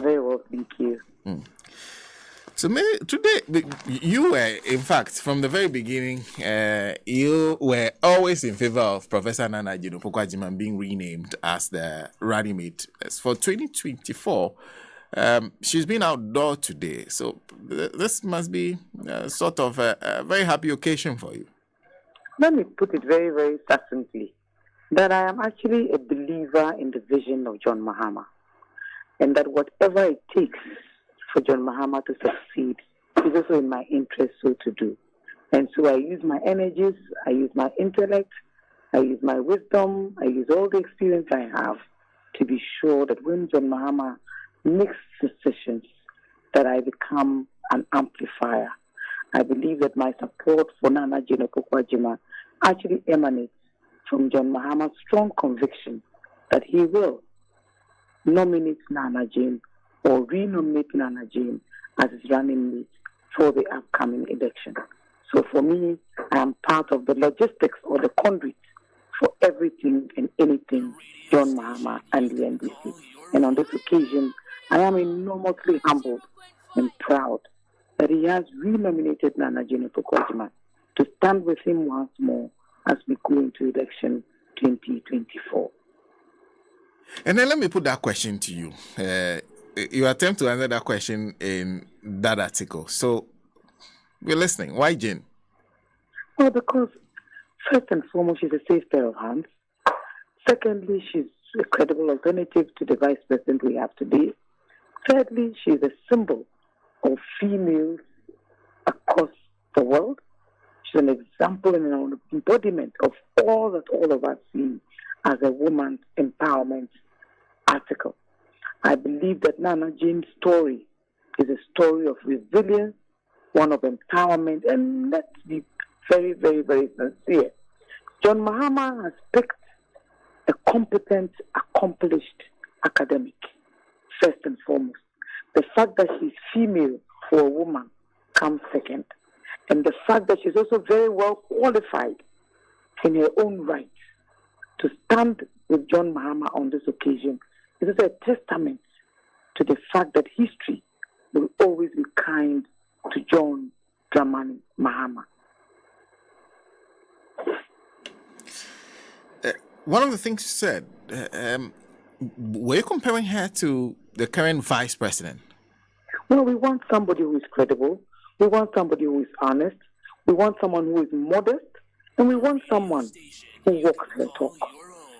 very well, thank you. So today, you were, in fact, from the very beginning, you were always in favor of Professor Nana Jinopokwajiman being renamed as the running mate. As for 2024, she's been outdoor today. So this must be sort of a very happy occasion for you. Let me put it very, very succinctly, that I am actually a believer in the vision of John Mahama, and that whatever it takes for John Mahama to succeed is also in my interest so to do. And so I use my energies, I use my intellect, I use my wisdom, I use all the experience I have to be sure that when John Mahama makes decisions, that I become an amplifier. I believe that my support for Nana Jane Opoku-Agyeman actually emanates from John Mahama's strong conviction that he will nominate Nana Jane or renominate Nana Jane as his running mate for the upcoming election. So for me, I am part of the logistics or the conduit for everything and anything John Mahama and the NDC. And on this occasion, I am enormously humbled and proud that he has renominated Nana Jane Opoku-Agyeman to stand with him once more as we go into election 2024. And then let me put that question to you. You attempt to answer that question in that article. So we're listening. Why Jane? Well, because first and foremost, she's a safe pair of hands. Secondly, she's a credible alternative to the vice president we have today. Thirdly, she's a symbol of females across the world. She's an example and an embodiment of all that all of us see as a woman's empowerment article. I believe that Nana Jane's story is a story of resilience, one of empowerment, and let's be very, very, very sincere. John Mahama has picked a competent, accomplished academic, first and foremost. The fact that she's female for a woman comes second. And the fact that she's also very well qualified in her own right to stand with John Mahama on this occasion is a testament to the fact that history will always be kind to John Dramani Mahama. One of the things you said, were you comparing her to the current vice president? Well, we want somebody who is credible. We want somebody who is honest. We want someone who is modest. And we want someone who walks her talk.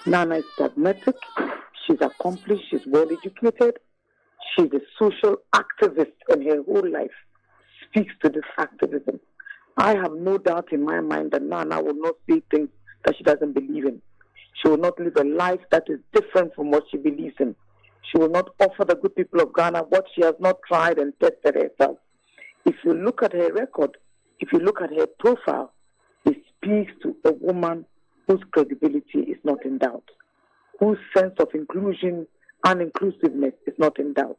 Nana is pragmatic. She's accomplished. She's well educated. She's a social activist, and her whole life speaks to this activism. I have no doubt in my mind that Nana will not say things that she doesn't believe in. She will not live a life that is different from what she believes in. She will not offer the good people of Ghana what she has not tried and tested herself. If you look at her record, if you look at her profile, it speaks to a woman whose credibility is not in doubt, whose sense of inclusion and inclusiveness is not in doubt,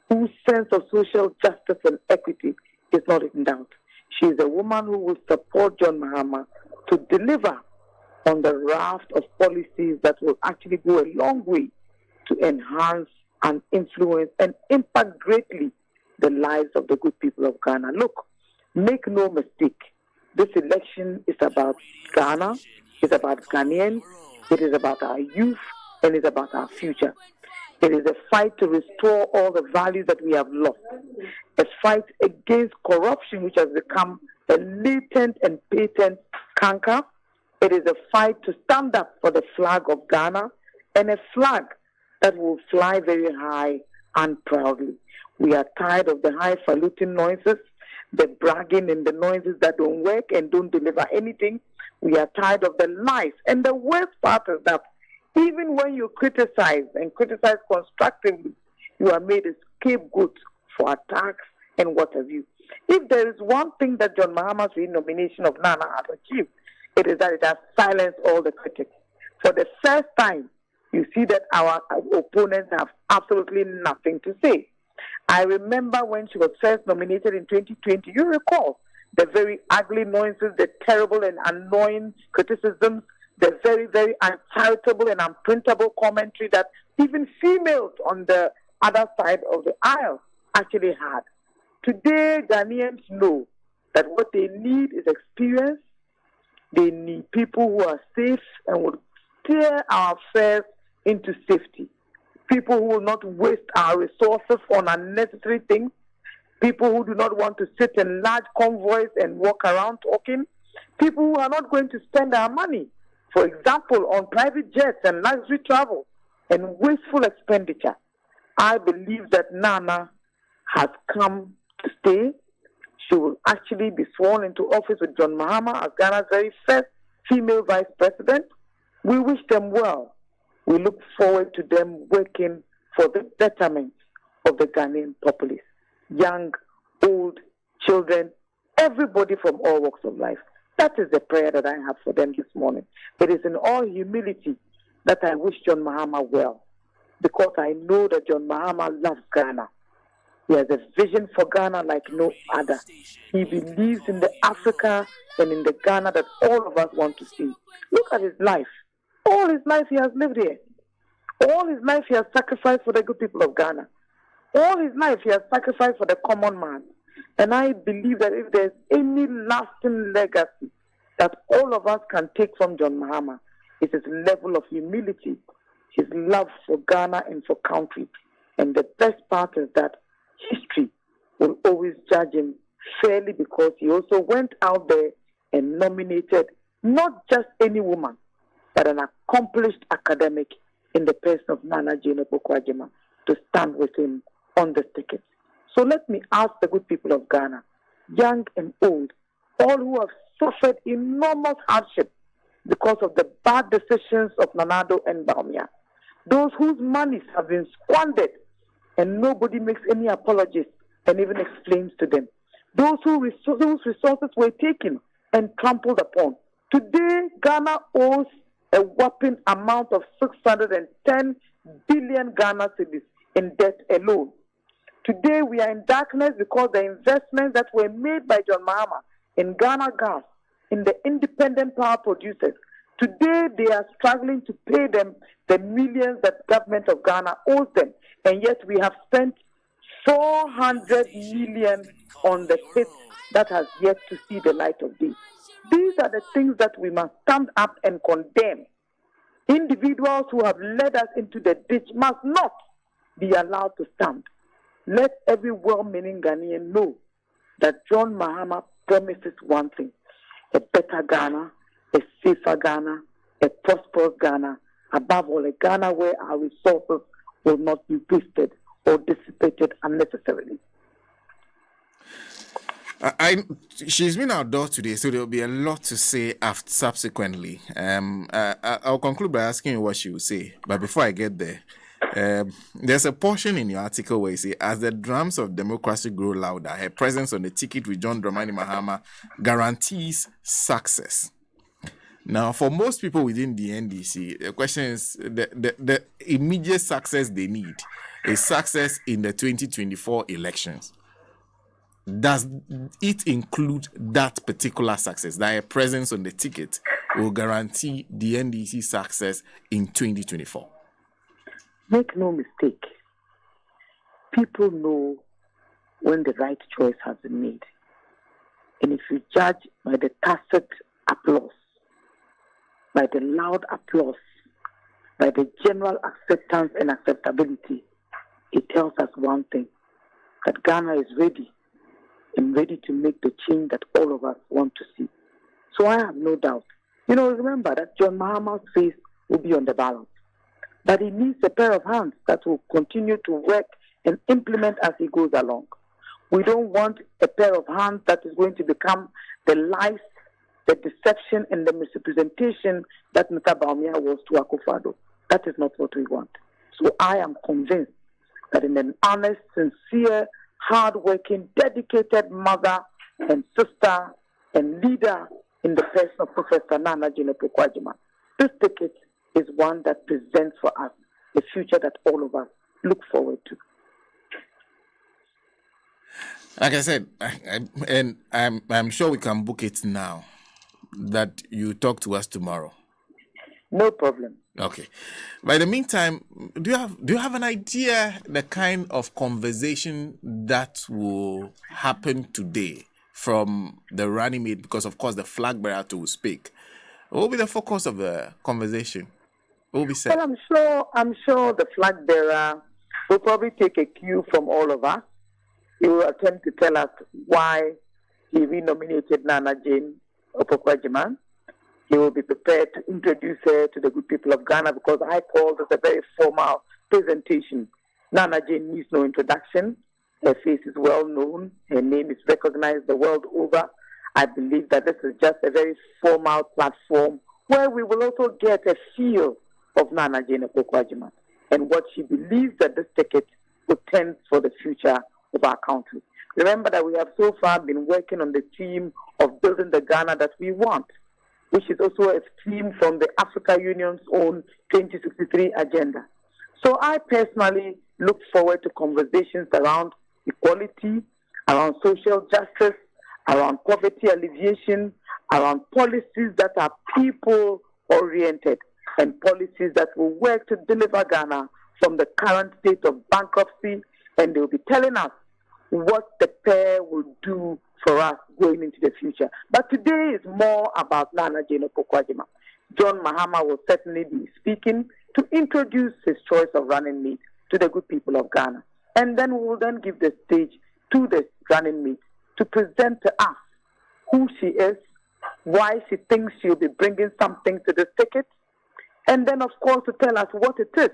whose sense of social justice and equity is not in doubt. She is a woman who will support John Mahama to deliver on the raft of policies that will actually go a long way to enhance and influence and impact greatly the lives of the good people of Ghana. Look, make no mistake, this election is about Ghana, it's about Ghanaians, it is about our youth, and it's about our future. It is a fight to restore all the values that we have lost, a fight against corruption, which has become a latent and patent canker. It is a fight to stand up for the flag of Ghana, and a flag that will fly very high and proudly. We are tired of the highfalutin noises, the bragging and the noises that don't work and don't deliver anything. We are tired of the lies. And the worst part is that even when you criticize and criticize constructively, you are made a scapegoat for attacks and what have you. If there is one thing that John Mahama's renomination of Nana has achieved, it is that it has silenced all the critics. For the first time, you see that our opponents have absolutely nothing to say. I remember when she was first nominated in 2020, you recall the very ugly noises, the terrible and annoying criticisms, the very, very uncharitable and unprintable commentary that even females on the other side of the aisle actually had. Today, Ghanaians know that what they need is experience. They need people who are safe and will steer our affairs into safety. People who will not waste our resources on unnecessary things. People who do not want to sit in large convoys and walk around talking. People who are not going to spend our money, for example, on private jets and luxury travel and wasteful expenditure. I believe that Nana has come to stay. She will actually be sworn into office with John Mahama as Ghana's very first female vice president. We wish them well. We look forward to them working for the betterment of the Ghanaian populace. Young, old, children, everybody from all walks of life. That is the prayer that I have for them this morning. It is in all humility that I wish John Mahama well, because I know that John Mahama loves Ghana. He has a vision for Ghana like no other. He believes in the Africa and in the Ghana that all of us want to see. Look at his life. All his life he has lived here. All his life he has sacrificed for the good people of Ghana. All his life he has sacrificed for the common man. And I believe that if there's any lasting legacy that all of us can take from John Mahama, it's his level of humility, his love for Ghana and for country. And the best part is that history will always judge him fairly, because he also went out there and nominated not just any woman, but an accomplished academic in the person of Nana Jane Opoku-Agyeman to stand with him on the ticket. So let me ask the good people of Ghana, young and old, all who have suffered enormous hardship because of the bad decisions of Nanado and Bawumia, those whose monies have been squandered and nobody makes any apologies and even explains to them, those whose resources were taken and trampled upon. Today, Ghana owes a whopping amount of 610 billion Ghana cedis in debt alone. Today, we are in darkness because the investments that were made by John Mahama in Ghana Gas, in the independent power producers, today they are struggling to pay them the millions that government of Ghana owes them. And yet we have spent 400 million on the pit that has yet to see the light of day. These are the things that we must stand up and condemn. Individuals who have led us into the ditch must not be allowed to stand. Let every well-meaning Ghanaian know that John Mahama promises one thing: a better Ghana, a safer Ghana, a prosperous Ghana, above all, a Ghana where our resources will not be wasted or dissipated unnecessarily. She's been outdoors today, so there'll be a lot to say subsequently. I'll conclude by asking you what she will say. But before I get there, there's a portion in your article where you say, as the drums of democracy grow louder, her presence on the ticket with John Dramani Mahama guarantees success. Now, for most people within the NDC, the question is the immediate success they need is success in the 2024 elections. Does it include that particular success, that a presence on the ticket will guarantee the NDC success in 2024? Make no mistake. People know when the right choice has been made. And if you judge by the tacit applause, by the loud applause, by the general acceptance and acceptability, it tells us one thing: that Ghana is ready and ready to make the change that all of us want to see. So I have no doubt. Remember that John Mahama's face will be on the ballot. But he needs a pair of hands that will continue to work and implement as he goes along. We don't want a pair of hands that is going to become the lies, the deception, and the misrepresentation that Mr. Bawumia was to Akufo-Addo. That is not what we want. So I am convinced that in an honest, sincere, hard-working, dedicated mother and sister and leader in the person of Professor Nana Jane Opoku-Agyeman, this ticket is one that presents for us the future that all of us look forward to. Like I said, I'm sure we can book it now, that you talk to us tomorrow. No problem. Okay. By the meantime, do you have an idea the kind of conversation that will happen today from the running mate? Because of course the flag bearer to speak. What will be the focus of the conversation? What will be said? Well, I'm sure the flag bearer will probably take a cue from all of us. He will attempt to tell us why he renominated Nana Jane Opoku-Agyeman. He will be prepared to introduce her to the good people of Ghana because I called it a very formal presentation. Nana Jane needs no introduction. Her face is well known. Her name is recognized the world over. I believe that this is just a very formal platform where we will also get a feel of Nana Jane Opoku-Agyeman and what she believes that this ticket portends for the future of our country. Remember that we have so far been working on the theme of building the Ghana that we want, which is also a theme from the Africa Union's own 2063 agenda. So I personally look forward to conversations around equality, around social justice, around poverty alleviation, around policies that are people-oriented and policies that will work to deliver Ghana from the current state of bankruptcy, and they will be telling us what the pair will do for us going into the future. But today is more about Nana Jane Opoku-Agyeman. John Mahama will certainly be speaking to introduce his choice of running mate to the good people of Ghana. And then we will then give the stage to the running mate to present to us who she is, why she thinks she'll be bringing something to the ticket, and then, of course, to tell us what it is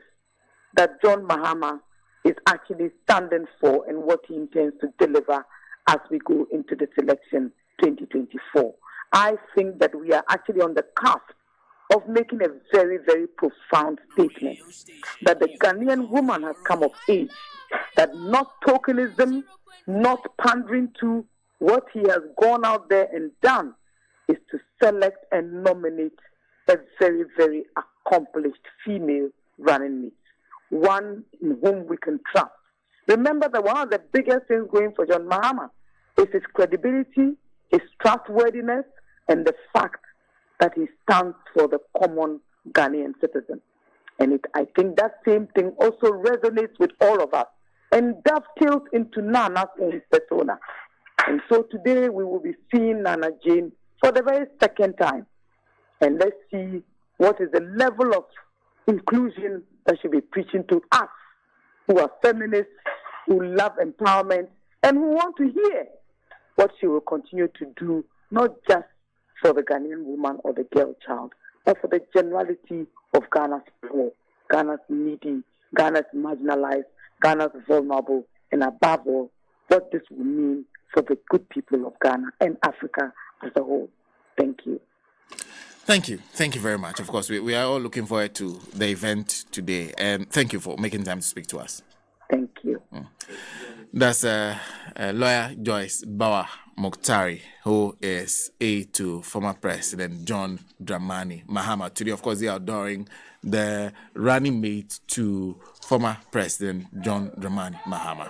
that John Mahama is actually standing for and what he intends to deliver as we go into this election 2024. I think that we are actually on the cusp of making a very, very profound statement that the Ghanaian woman has come of age, that not tokenism, not pandering to what he has gone out there and done is to select and nominate a very, very accomplished female running mate, one in whom we can trust. Remember that one of the biggest things going for John Mahama is his credibility, his trustworthiness, and the fact that he stands for the common Ghanaian citizen. And I think that same thing also resonates with all of us and dovetails into Nana's own persona. And so today we will be seeing Nana Jane for the very second time. And let's see what is the level of inclusion that she'll be preaching to us who are feminists, who love empowerment, and who want to hear what she will continue to do, not just for the Ghanaian woman or the girl child, but for the generality of Ghana's poor, Ghana's needy, Ghana's marginalized, Ghana's vulnerable, and above all, what this will mean for the good people of Ghana and Africa as a whole. Thank you. Thank you. Thank you very much. Of course, we are all looking forward to the event today. And thank you for making time to speak to us. Thank you. That's lawyer Joyce Bawa Mogtari, who is aide to former President John Dramani Mahama. Today, of course, they are adoring the running mate to former President John Dramani Mahama.